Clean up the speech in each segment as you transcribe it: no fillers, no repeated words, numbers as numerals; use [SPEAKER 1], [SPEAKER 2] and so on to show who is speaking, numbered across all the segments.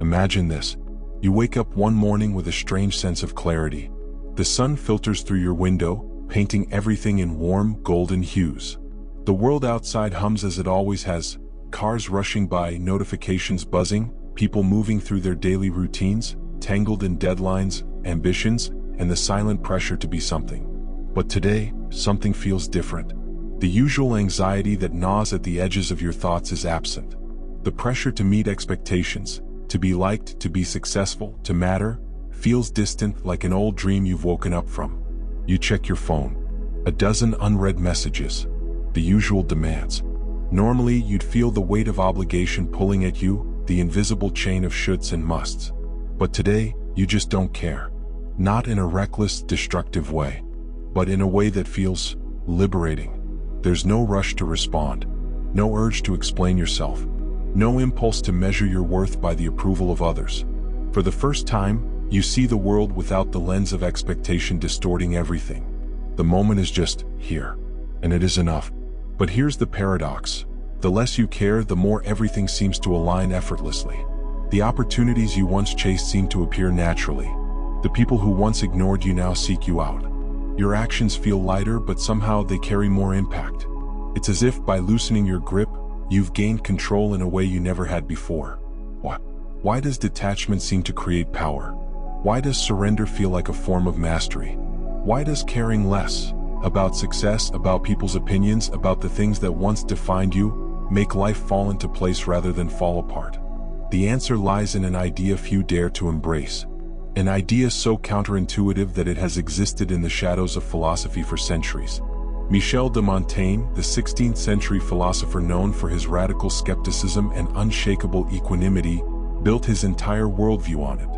[SPEAKER 1] Imagine this. You wake up one morning with a strange sense of clarity. The sun filters through your window, painting everything in warm, golden hues. The world outside hums as it always has, cars rushing by, notifications buzzing, people moving through their daily routines, tangled in deadlines, ambitions, and the silent pressure to be something. But today, something feels different. The usual anxiety that gnaws at the edges of your thoughts is absent. The pressure to meet expectations, to be liked, to be successful, to matter, feels distant, like an old dream you've woken up from. You check your phone. A dozen unread messages. The usual demands. Normally, you'd feel the weight of obligation pulling at you, the invisible chain of shoulds and musts. But today, you just don't care. Not in a reckless, destructive way, but in a way that feels liberating. There's no rush to respond, no urge to explain yourself, no impulse to measure your worth by the approval of others. For the first time, you see the world without the lens of expectation distorting everything. The moment is just here, and it is enough. But here's the paradox. The less you care, the more everything seems to align effortlessly. The opportunities you once chased seem to appear naturally. The people who once ignored you now seek you out. Your actions feel lighter, but somehow they carry more impact. It's as if by loosening your grip, you've gained control in a way you never had before. Why does detachment seem to create power? Why does surrender feel like a form of mastery? Why does caring less about success, about people's opinions, about the things that once defined you, make life fall into place rather than fall apart? The answer lies in an idea few dare to embrace. An idea so counterintuitive that it has existed in the shadows of philosophy for centuries. Michel de Montaigne, the 16th century philosopher known for his radical skepticism and unshakable equanimity, built his entire worldview on it.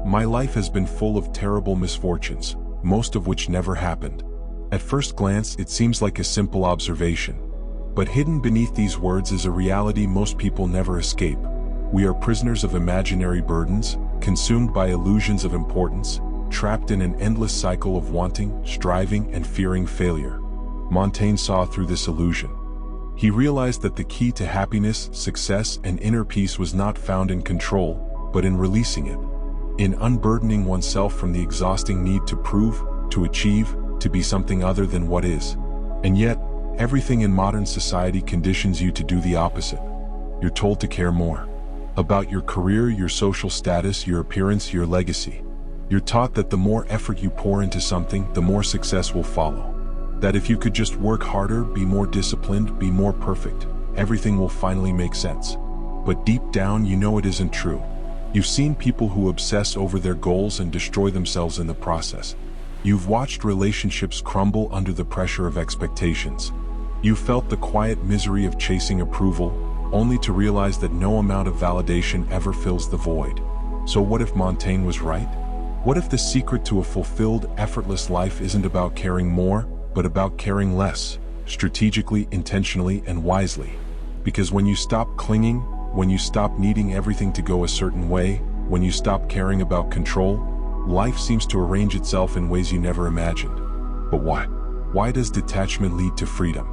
[SPEAKER 1] My life has been full of terrible misfortunes, most of which never happened. At first glance, it seems like a simple observation. But hidden beneath these words is a reality most people never escape. We are prisoners of imaginary burdens, consumed by illusions of importance, trapped in an endless cycle of wanting, striving, and fearing failure. Montaigne saw through this illusion. He realized that the key to happiness, success, and inner peace was not found in control, but in releasing it. In unburdening oneself from the exhausting need to prove, to achieve, to be something other than what is. And yet, everything in modern society conditions you to do the opposite. You're told to care more. About your career, your social status, your appearance, your legacy. You're taught that the more effort you pour into something, the more success will follow. That if you could just work harder, be more disciplined, be more perfect, everything will finally make sense. But deep down, you know it isn't true. You've seen people who obsess over their goals and destroy themselves in the process. You've watched relationships crumble under the pressure of expectations. You've felt the quiet misery of chasing approval, only to realize that no amount of validation ever fills the void. So what if Montaigne was right? What if the secret to a fulfilled, effortless life isn't about caring more, but about caring less, strategically, intentionally, and wisely? Because when you stop clinging, when you stop needing everything to go a certain way, when you stop caring about control, life seems to arrange itself in ways you never imagined. But why? Why does detachment lead to freedom?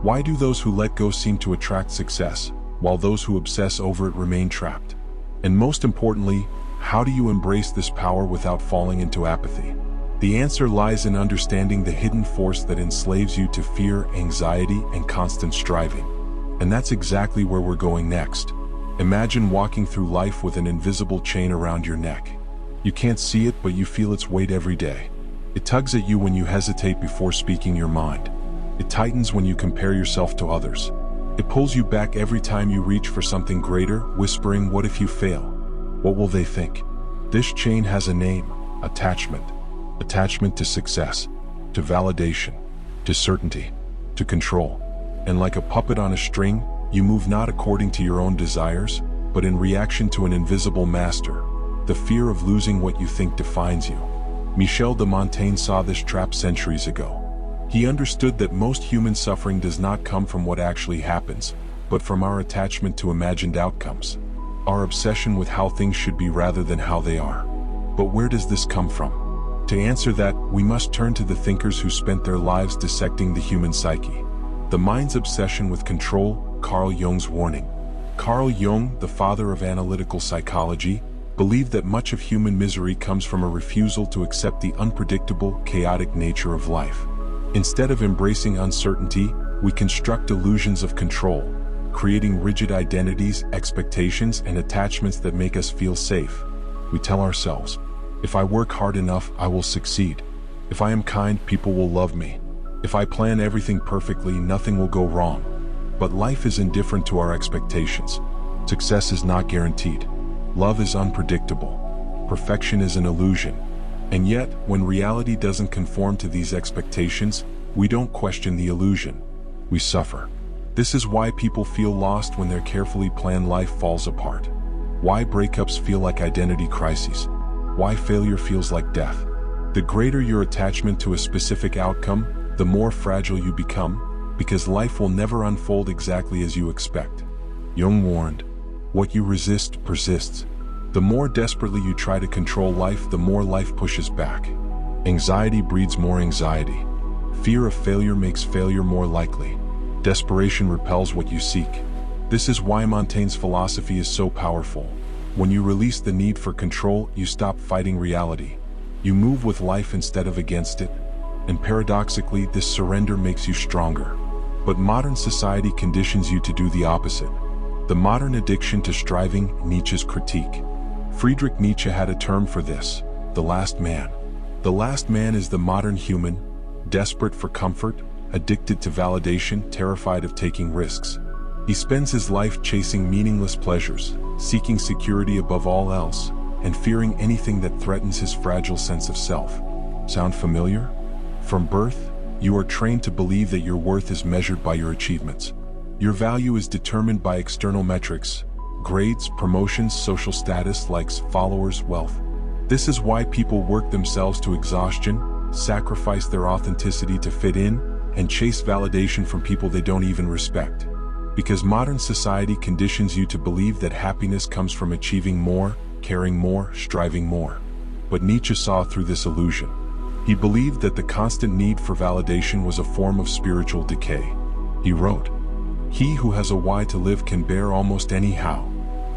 [SPEAKER 1] Why do those who let go seem to attract success, while those who obsess over it remain trapped? And most importantly, how do you embrace this power without falling into apathy? The answer lies in understanding the hidden force that enslaves you to fear, anxiety, and constant striving. And that's exactly where we're going next. Imagine walking through life with an invisible chain around your neck. You can't see it, but you feel its weight every day. It tugs at you when you hesitate before speaking your mind. It tightens when you compare yourself to others. It pulls you back every time you reach for something greater, whispering, "What if you fail? What will they think?" This chain has a name: attachment. Attachment to success, to validation, to certainty, to control. And like a puppet on a string, you move not according to your own desires, but in reaction to an invisible master, the fear of losing what you think defines you. Michel de Montaigne saw this trap centuries ago. He understood that most human suffering does not come from what actually happens, but from our attachment to imagined outcomes. Our obsession with how things should be rather than how they are. But where does this come from? To answer that, we must turn to the thinkers who spent their lives dissecting the human psyche. The mind's obsession with control, Carl Jung's warning. Carl Jung, the father of analytical psychology, believed that much of human misery comes from a refusal to accept the unpredictable, chaotic nature of life. Instead of embracing uncertainty, we construct illusions of control, creating rigid identities, expectations, and attachments that make us feel safe. We tell ourselves, if I work hard enough, I will succeed. If I am kind, people will love me. If I plan everything perfectly, nothing will go wrong. But life is indifferent to our expectations. Success is not guaranteed. Love is unpredictable. Perfection is an illusion. And yet, when reality doesn't conform to these expectations, we don't question the illusion. We suffer. This is why people feel lost when their carefully planned life falls apart. Why breakups feel like identity crises. Why failure feels like death. The greater your attachment to a specific outcome, the more fragile you become, because life will never unfold exactly as you expect. Jung warned, what you resist persists. The more desperately you try to control life, the more life pushes back. Anxiety breeds more anxiety. Fear of failure makes failure more likely. Desperation repels what you seek. This is why Montaigne's philosophy is so powerful. When you release the need for control, you stop fighting reality. You move with life instead of against it. And paradoxically, this surrender makes you stronger. But modern society conditions you to do the opposite. The modern addiction to striving, Nietzsche's critique. Friedrich Nietzsche had a term for this, the last man. The last man is the modern human, desperate for comfort, addicted to validation, terrified of taking risks. He spends his life chasing meaningless pleasures, seeking security above all else, and fearing anything that threatens his fragile sense of self. Sound familiar? From birth, you are trained to believe that your worth is measured by your achievements. Your value is determined by external metrics, grades, promotions, social status, likes, followers, wealth. This is why people work themselves to exhaustion, sacrifice their authenticity to fit in, and chase validation from people they don't even respect. Because modern society conditions you to believe that happiness comes from achieving more, caring more, striving more. But Nietzsche saw through this illusion. He believed that the constant need for validation was a form of spiritual decay. He wrote, "He who has a why to live can bear almost any how."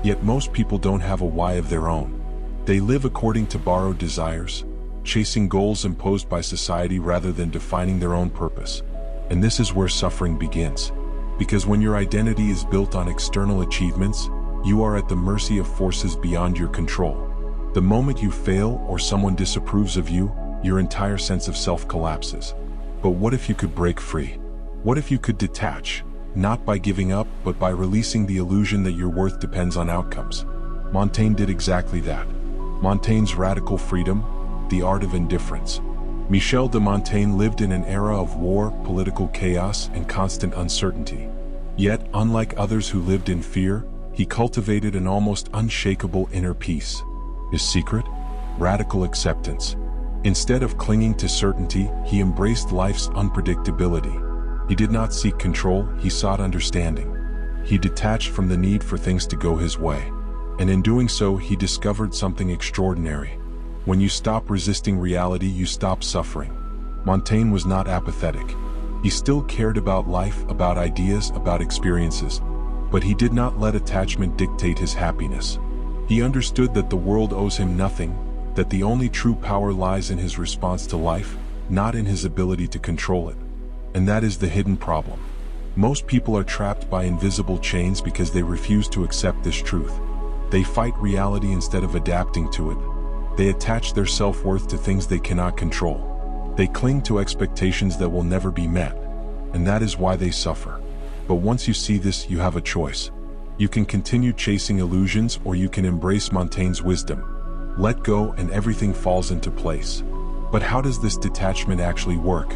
[SPEAKER 1] Yet most people don't have a why of their own. They live according to borrowed desires, chasing goals imposed by society rather than defining their own purpose. And this is where suffering begins. Because when your identity is built on external achievements, you are at the mercy of forces beyond your control. The moment you fail or someone disapproves of you, your entire sense of self collapses. But what if you could break free? What if you could detach, not by giving up, but by releasing the illusion that your worth depends on outcomes? Montaigne did exactly that. Montaigne's radical freedom, the art of indifference. Michel de Montaigne lived in an era of war, political chaos, and constant uncertainty. Yet, unlike others who lived in fear, he cultivated an almost unshakable inner peace. His secret? Radical acceptance. Instead of clinging to certainty, he embraced life's unpredictability. He did not seek control, he sought understanding. He detached from the need for things to go his way. And in doing so, he discovered something extraordinary. When you stop resisting reality, you stop suffering. Montaigne was not apathetic. He still cared about life, about ideas, about experiences. But he did not let attachment dictate his happiness. He understood that the world owes him nothing, that the only true power lies in his response to life, not in his ability to control it. And that is the hidden problem. Most people are trapped by invisible chains because they refuse to accept this truth. They fight reality instead of adapting to it. They attach their self-worth to things they cannot control. They cling to expectations that will never be met. And that is why they suffer. But once you see this, you have a choice. You can continue chasing illusions, or you can embrace Montaigne's wisdom. Let go and everything falls into place. But how does this detachment actually work?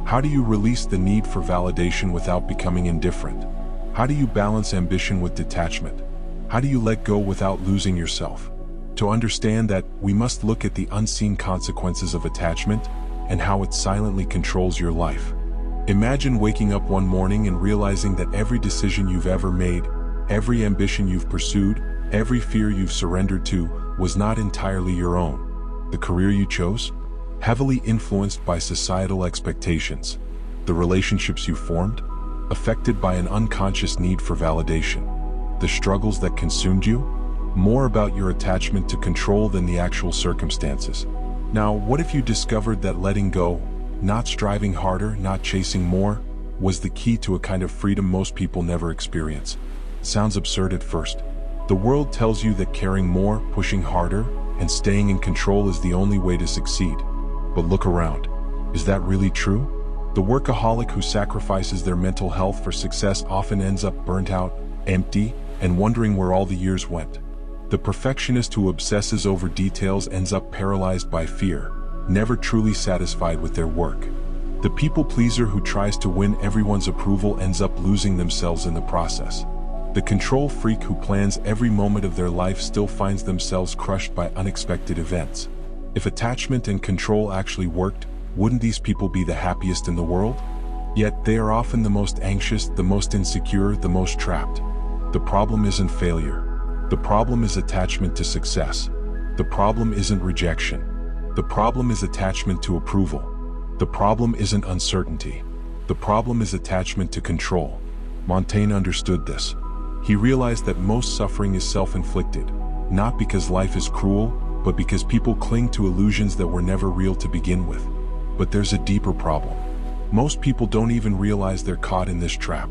[SPEAKER 1] How do you release the need for validation without becoming indifferent? How do you balance ambition with detachment? How do you let go without losing yourself? To understand that, we must look at the unseen consequences of attachment and how it silently controls your life. Imagine waking up one morning and realizing that every decision you've ever made, every ambition you've pursued, every fear you've surrendered to, was not entirely your own. The career you chose? Heavily influenced by societal expectations. The relationships you formed? Affected by an unconscious need for validation. the struggles that consumed you? More about your attachment to control than the actual circumstances. Now, what if you discovered that letting go, not striving harder, not chasing more, was the key to a kind of freedom most people never experience? Sounds absurd at first. The world tells you that caring more, pushing harder, and staying in control is the only way to succeed. But look around. Is that really true? The workaholic who sacrifices their mental health for success often ends up burnt out, empty, and wondering where all the years went. The perfectionist who obsesses over details ends up paralyzed by fear, never truly satisfied with their work. The people pleaser who tries to win everyone's approval ends up losing themselves in the process. The control freak who plans every moment of their life still finds themselves crushed by unexpected events. If attachment and control actually worked, wouldn't these people be the happiest in the world? Yet they are often the most anxious, the most insecure, the most trapped. The problem isn't failure. The problem is attachment to success. The problem isn't rejection. The problem is attachment to approval. The problem isn't uncertainty. The problem is attachment to control. Montaigne understood this. He realized that most suffering is self-inflicted, not because life is cruel, but because people cling to illusions that were never real to begin with. But there's a deeper problem. Most people don't even realize they're caught in this trap.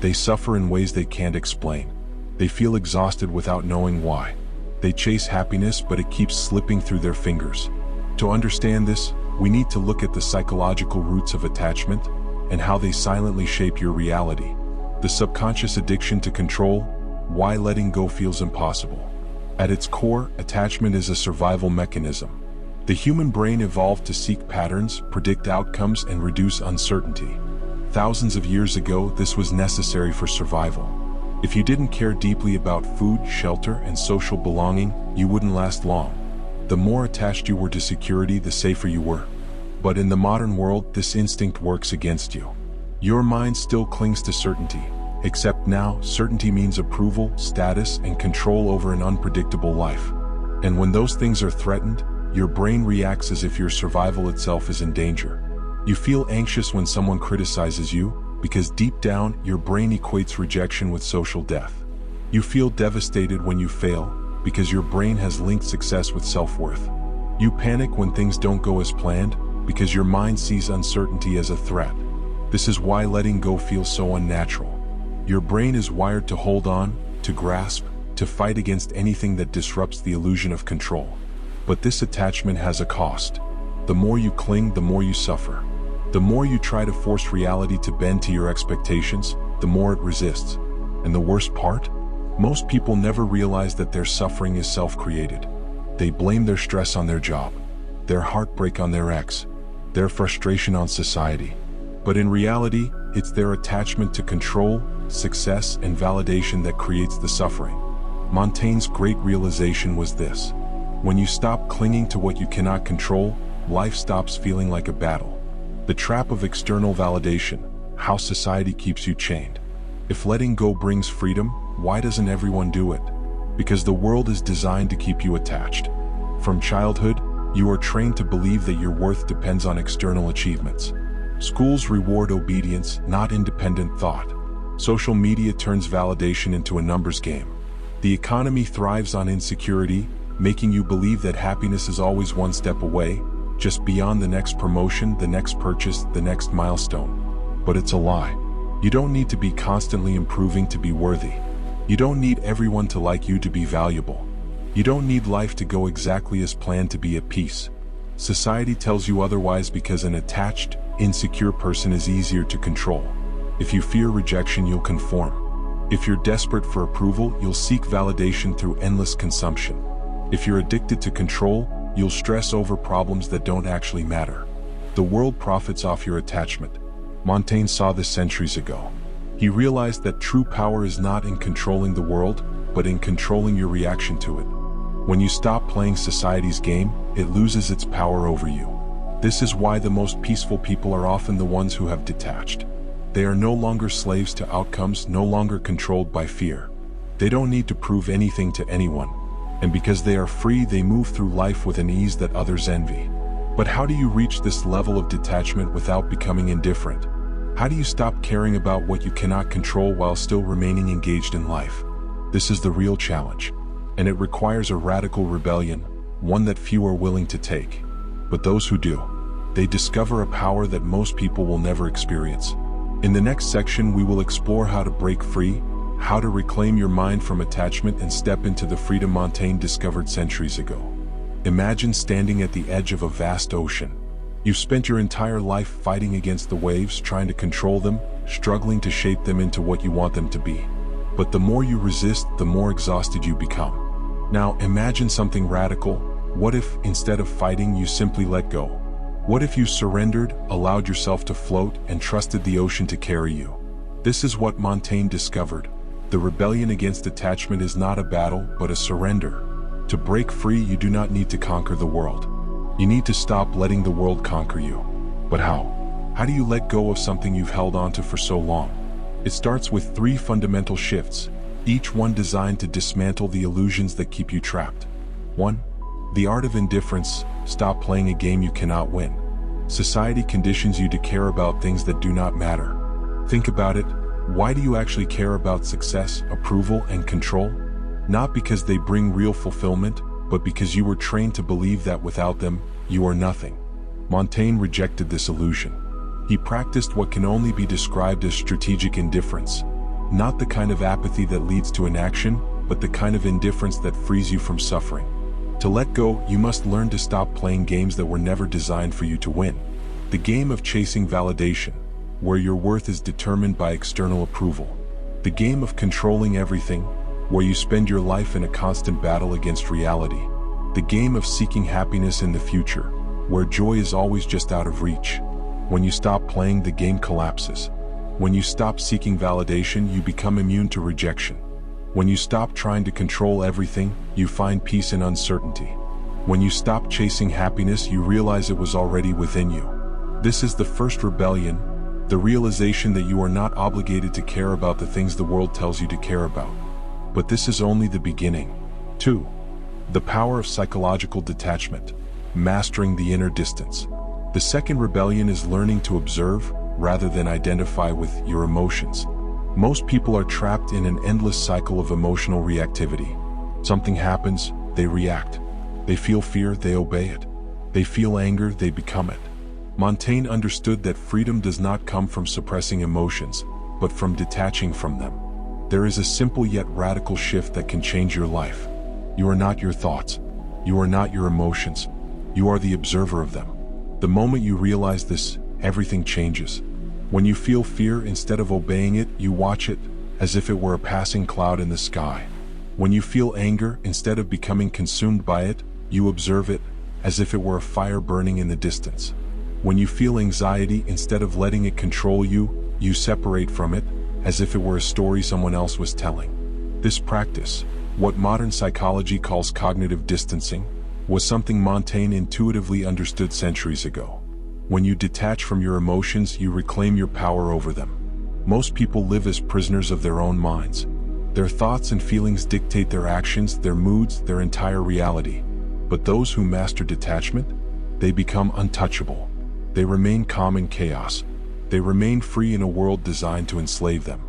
[SPEAKER 1] They suffer in ways they can't explain. They feel exhausted without knowing why. They chase happiness, but it keeps slipping through their fingers. To understand this, we need to look at the psychological roots of attachment and how they silently shape your reality. The subconscious addiction to control, why letting go feels impossible. At its core, attachment is a survival mechanism. The human brain evolved to seek patterns, predict outcomes, and reduce uncertainty. Thousands of years ago, this was necessary for survival. If you didn't care deeply about food, shelter, and social belonging, you wouldn't last long. The more attached you were to security, the safer you were. But in the modern world, this instinct works against you. Your mind still clings to certainty, except now, certainty means approval, status, and control over an unpredictable life. And when those things are threatened, your brain reacts as if your survival itself is in danger. You feel anxious when someone criticizes you, because deep down, your brain equates rejection with social death. You feel devastated when you fail, because your brain has linked success with self-worth. You panic when things don't go as planned, because your mind sees uncertainty as a threat. This is why letting go feels so unnatural. Your brain is wired to hold on, to grasp, to fight against anything that disrupts the illusion of control. But this attachment has a cost. The more you cling, the more you suffer. The more you try to force reality to bend to your expectations, the more it resists. And the worst part? Most people never realize that their suffering is self-created. They blame their stress on their job, their heartbreak on their ex, their frustration on society. But in reality, it's their attachment to control, success, and validation that creates the suffering. Montaigne's great realization was this: when you stop clinging to what you cannot control, life stops feeling like a battle. The trap of external validation, how society keeps you chained. If letting go brings freedom, why doesn't everyone do it? Because the world is designed to keep you attached. From childhood, you are trained to believe that your worth depends on external achievements. Schools reward obedience, not independent thought. Social media turns validation into a numbers game. The economy thrives on insecurity, making you believe that happiness is always one step away, just beyond the next promotion, the next purchase, the next milestone. But it's a lie. You don't need to be constantly improving to be worthy. You don't need everyone to like you to be valuable. You don't need life to go exactly as planned to be at peace. Society tells you otherwise because an attached, insecure person is easier to control. If you fear rejection, you'll conform. If you're desperate for approval, you'll seek validation through endless consumption. If you're addicted to control, you'll stress over problems that don't actually matter. The world profits off your attachment. Montaigne saw this centuries ago. He realized that true power is not in controlling the world, but in controlling your reaction to it. When you stop playing society's game, it loses its power over you. This is why the most peaceful people are often the ones who have detached. They are no longer slaves to outcomes, no longer controlled by fear. They don't need to prove anything to anyone. And because they are free, they move through life with an ease that others envy. But how do you reach this level of detachment without becoming indifferent? How do you stop caring about what you cannot control while still remaining engaged in life? This is the real challenge, and it requires a radical rebellion, one that few are willing to take. But those who do, they discover a power that most people will never experience. In the next section, we will explore how to break free, how to reclaim your mind from attachment and step into the freedom Montaigne discovered centuries ago. Imagine standing at the edge of a vast ocean. You've spent your entire life fighting against the waves, trying to control them, struggling to shape them into what you want them to be. But the more you resist, the more exhausted you become. Now imagine something radical. What if, instead of fighting, you simply let go? What if you surrendered, allowed yourself to float, and trusted the ocean to carry you? This is what Montaigne discovered. The rebellion against attachment is not a battle, but a surrender. To break free, you do not need to conquer the world. You need to stop letting the world conquer you. But how? How do you let go of something you've held onto for so long? It starts with 3 fundamental shifts, each one designed to dismantle the illusions that keep you trapped. 1. The art of indifference. Stop playing a game you cannot win. Society conditions you to care about things that do not matter. Think about it. Why do you actually care about success, approval, and control? Not because they bring real fulfillment, but because you were trained to believe that without them, you are nothing. Montaigne rejected this illusion. He practiced what can only be described as strategic indifference. Not the kind of apathy that leads to inaction, but the kind of indifference that frees you from suffering. To let go, you must learn to stop playing games that were never designed for you to win. The game of chasing validation, where your worth is determined by external approval. The game of controlling everything, where you spend your life in a constant battle against reality. The game of seeking happiness in the future, where joy is always just out of reach. When you stop playing, the game collapses. When you stop seeking validation, you become immune to rejection. When you stop trying to control everything, you find peace in uncertainty. When you stop chasing happiness, you realize it was already within you. This is the first rebellion, the realization that you are not obligated to care about the things the world tells you to care about. But this is only the beginning. 2. The power of psychological detachment, mastering the inner distance. The second rebellion is learning to observe, rather than identify with, your emotions. Most people are trapped in an endless cycle of emotional reactivity. Something happens, they react. They feel fear, they obey it. They feel anger, they become it. Montaigne understood that freedom does not come from suppressing emotions, but from detaching from them. There is a simple yet radical shift that can change your life. You are not your thoughts. You are not your emotions. You are the observer of them. The moment you realize this, everything changes. When you feel fear, instead of obeying it, you watch it, as if it were a passing cloud in the sky. When you feel anger, instead of becoming consumed by it, you observe it, as if it were a fire burning in the distance. When you feel anxiety, instead of letting it control you, you separate from it, as if it were a story someone else was telling. This practice, what modern psychology calls cognitive distancing, was something Montaigne intuitively understood centuries ago. When you detach from your emotions, you reclaim your power over them. Most people live as prisoners of their own minds. Their thoughts and feelings dictate their actions, their moods, their entire reality. But those who master detachment, they become untouchable. They remain calm in chaos. They remain free in a world designed to enslave them.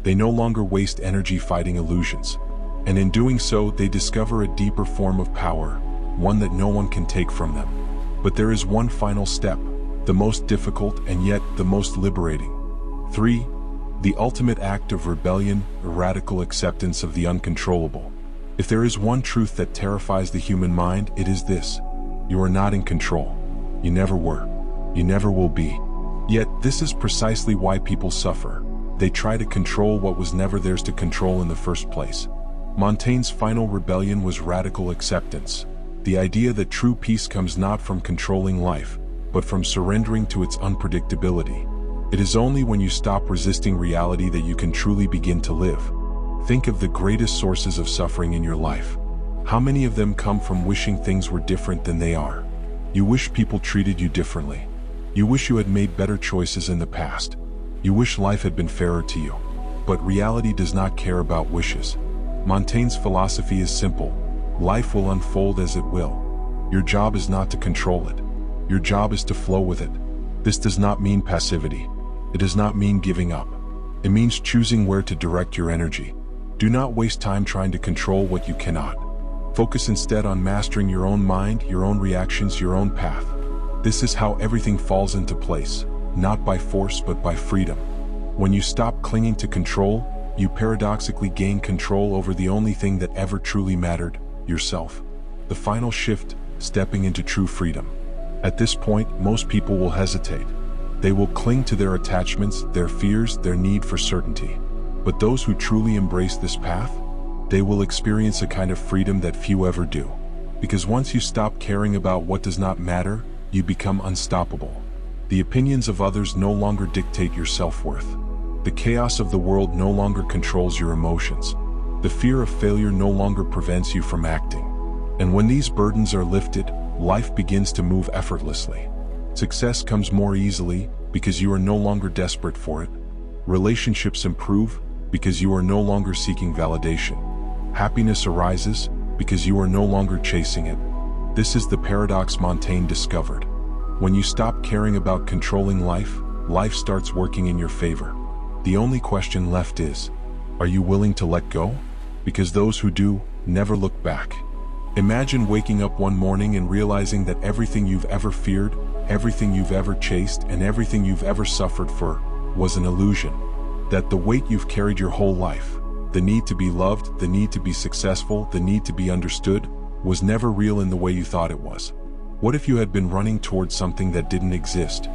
[SPEAKER 1] They no longer waste energy fighting illusions. And in doing so, they discover a deeper form of power, one that no one can take from them. But there is one final step, the most difficult and yet the most liberating. 3. The ultimate act of rebellion, a radical acceptance of the uncontrollable. If there is one truth that terrifies the human mind, it is this: you are not in control. You never were. You never will be. Yet this is precisely why people suffer. They try to control what was never theirs to control in the first place. Montaigne's final rebellion was radical acceptance. The idea that true peace comes not from controlling life, but from surrendering to its unpredictability. It is only when you stop resisting reality that you can truly begin to live. Think of the greatest sources of suffering in your life. How many of them come from wishing things were different than they are? You wish people treated you differently. You wish you had made better choices in the past. You wish life had been fairer to you. But reality does not care about wishes. Montaigne's philosophy is simple. Life will unfold as it will. Your job is not to control it. Your job is to flow with it. This does not mean passivity. It does not mean giving up. It means choosing where to direct your energy. Do not waste time trying to control what you cannot. Focus instead on mastering your own mind, your own reactions, your own path. This is how everything falls into place, not by force but by freedom. When you stop clinging to control, you paradoxically gain control over the only thing that ever truly mattered, yourself. The final shift, stepping into true freedom. At this point, most people will hesitate. They will cling to their attachments, their fears, their need for certainty. But those who truly embrace this path, they will experience a kind of freedom that few ever do. Because once you stop caring about what does not matter, you become unstoppable. The opinions of others no longer dictate your self-worth. The chaos of the world no longer controls your emotions. The fear of failure no longer prevents you from acting. And when these burdens are lifted, life begins to move effortlessly. Success comes more easily because you are no longer desperate for it. Relationships improve because you are no longer seeking validation. Happiness arises because you are no longer chasing it. This is the paradox Montaigne discovered. When you stop caring about controlling life, life starts working in your favor. The only question left is, are you willing to let go? Because those who do never look back. Imagine waking up one morning and realizing that everything you've ever feared, everything you've ever chased, and everything you've ever suffered for was an illusion. That the weight you've carried your whole life, the need to be loved, the need to be successful, the need to be understood, was never real in the way you thought it was. What if you had been running towards something that didn't exist?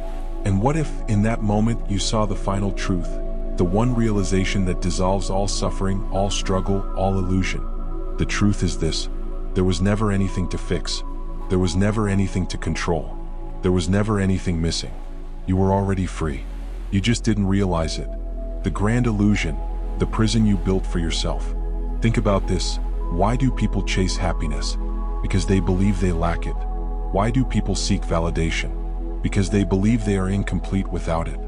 [SPEAKER 1] And what if, in that moment, you saw the final truth, the one realization that dissolves all suffering, all struggle, all illusion? The truth is this: there was never anything to fix. There was never anything to control. There was never anything missing. You were already free. You just didn't realize it. The grand illusion, the prison you built for yourself. Think about this. Why do people chase happiness? Because they believe they lack it. Why do people seek validation? Because they believe they are incomplete without it.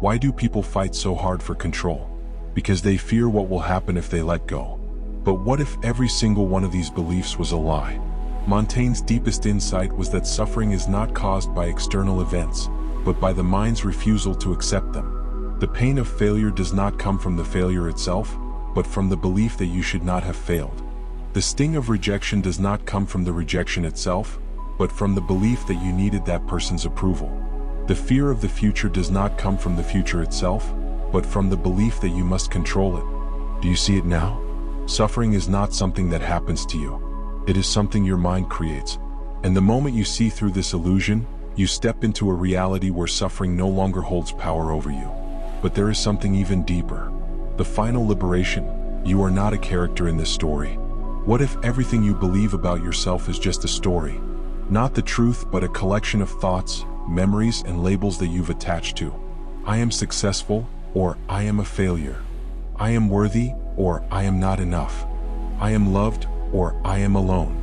[SPEAKER 1] Why do people fight so hard for control? Because they fear what will happen if they let go. But what if every single one of these beliefs was a lie? Montaigne's deepest insight was that suffering is not caused by external events, but by the mind's refusal to accept them. The pain of failure does not come from the failure itself, but from the belief that you should not have failed. The sting of rejection does not come from the rejection itself, but from the belief that you needed that person's approval. The fear of the future does not come from the future itself, but from the belief that you must control it. Do you see it now? Suffering is not something that happens to you. It is something your mind creates. And the moment you see through this illusion, you step into a reality where suffering no longer holds power over you. But there is something even deeper. The final liberation. You are not a character in this story. What if everything you believe about yourself is just a story? Not the truth, but a collection of thoughts, memories, and labels that you've attached to. I am successful, or I am a failure. I am worthy, or I am not enough. I am loved, or I am alone.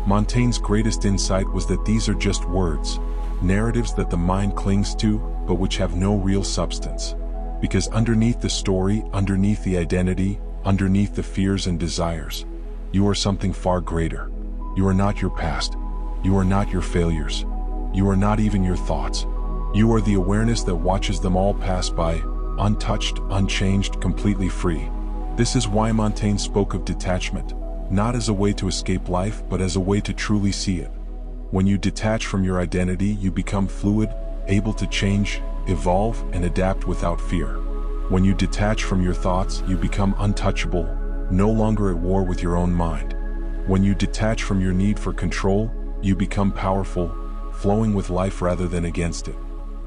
[SPEAKER 1] Montaigne's greatest insight was that these are just words, narratives that the mind clings to, but which have no real substance. Because underneath the story, underneath the identity, underneath the fears and desires, you are something far greater. You are not your past. You are not your failures. You are not even your thoughts. You are the awareness that watches them all pass by, untouched, unchanged, completely free. This is why Montaigne spoke of detachment, not as a way to escape life, but as a way to truly see it. When you detach from your identity, you become fluid, able to change, evolve, and adapt without fear. When you detach from your thoughts, you become untouchable, no longer at war with your own mind. When you detach from your need for control, you become powerful, flowing with life rather than against it.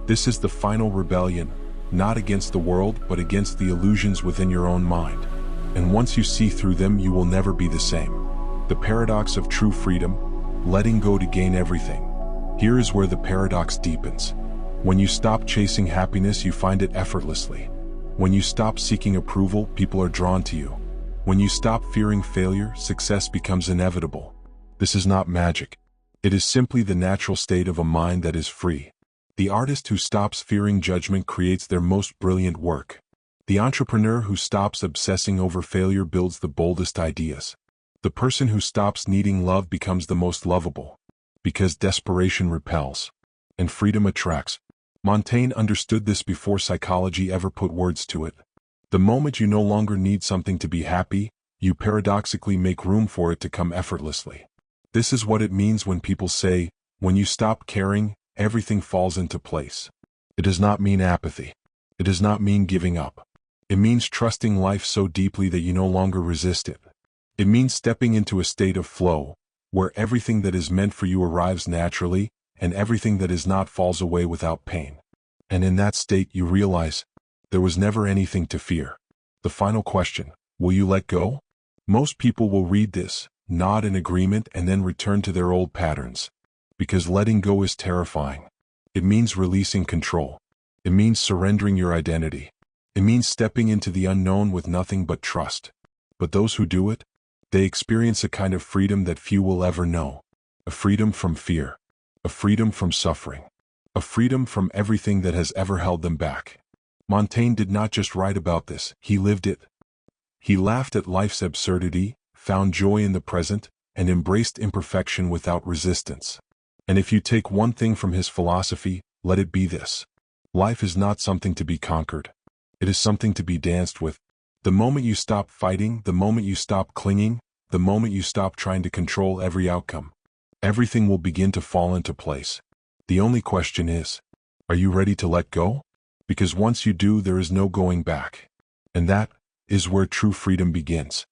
[SPEAKER 1] This is the final rebellion, not against the world, but against the illusions within your own mind. And once you see through them, you will never be the same. The paradox of true freedom, letting go to gain everything. Here is where the paradox deepens. When you stop chasing happiness, you find it effortlessly. When you stop seeking approval, people are drawn to you. When you stop fearing failure, success becomes inevitable. This is not magic. It is simply the natural state of a mind that is free. The artist who stops fearing judgment creates their most brilliant work. The entrepreneur who stops obsessing over failure builds the boldest ideas. The person who stops needing love becomes the most lovable. Because desperation repels, and freedom attracts. Montaigne understood this before psychology ever put words to it. The moment you no longer need something to be happy, you paradoxically make room for it to come effortlessly. This is what it means when people say, when you stop caring, everything falls into place. It does not mean apathy. It does not mean giving up. It means trusting life so deeply that you no longer resist it. It means stepping into a state of flow, where everything that is meant for you arrives naturally, and everything that is not falls away without pain. And in that state you realize, there was never anything to fear. The final question, will you let go? Most people will read this, nod in agreement, and then return to their old patterns. Because letting go is terrifying. It means releasing control. It means surrendering your identity. It means stepping into the unknown with nothing but trust. But those who do it, they experience a kind of freedom that few will ever know. A freedom from fear. A freedom from suffering. A freedom from everything that has ever held them back. Montaigne did not just write about this, he lived it. He laughed at life's absurdity, found joy in the present, and embraced imperfection without resistance. And if you take one thing from his philosophy, let it be this. Life is not something to be conquered. It is something to be danced with. The moment you stop fighting, the moment you stop clinging, the moment you stop trying to control every outcome, everything will begin to fall into place. The only question is, are you ready to let go? Because once you do, there is no going back. And that is where true freedom begins.